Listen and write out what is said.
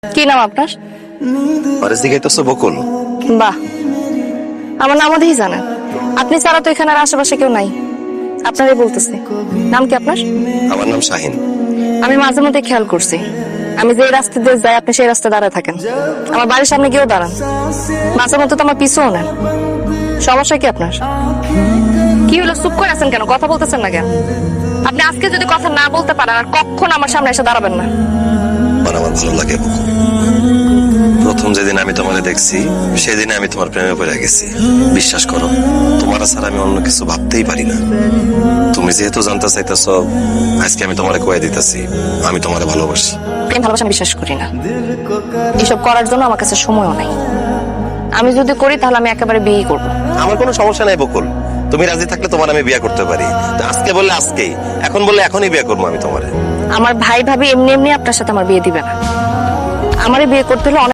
কি নাম আপনার? বকুল। বাহ, আমার নাম দেখি জানেন। আপনি ছাড়া তো এখানে আর আশেপাশে কেউ নাই। আপনারই বলতেছি। নাম কি আপনার? আমার নাম শাহিন। আমি মাঝে মধ্যে খেয়াল করছি, আমি যে রাস্তা দিয়ে যাই আপনি সেই রাস্তায় দাঁড়ায় থাকেন। আমার বাড়ির সামনে গিয়েও দাঁড়ান। মাঝে মধ্যে তো আমার পিছুও নেন। সমস্যা কি আপনার? কি হলো, চুপ করে আছেন কেন? কথা বলতেছেন না কেন? আপনি আজকে যদি কথা না বলতে পারেন আর কখন আমার সামনে এসে দাঁড়াবেন না। আমার ভালো লাগে বকুল। প্রথম যেদিন আমি তোমারে দেখছি সেদিন আমি তোমার প্রেমে পড়ে গেছি। বিশ্বাস করো, তোমার ছাড়া আমি অন্য কিছু ভাবতেই পারি না। তুমি যেহেতু জানতে চাইতেছ, আজকে আমি তোমারে কয়ে দিতেছি আমি তোমারে ভালোবাসি। প্রেম ভালোবাসা আমি বিশ্বাস করি না। এসব করার জন্য আমার কাছে সময়ও নাই। আমি যদি করি তাহলে আমি একেবারে বিয়ে করব। আমার কোনো সমস্যা নাই বকুল, তুমি রাজি থাকলে তোমার আমি বিয়ে করতে পারি। তো আজকে বললে আজকেই, এখন বললে এখনই বিয়ে করবো আমি তোমারে। আমার ভাই ভাবি এমনি এমনি আপনার সাথে আমার বিয়ে দিবে না। আমারই বিয়ে করতে হলে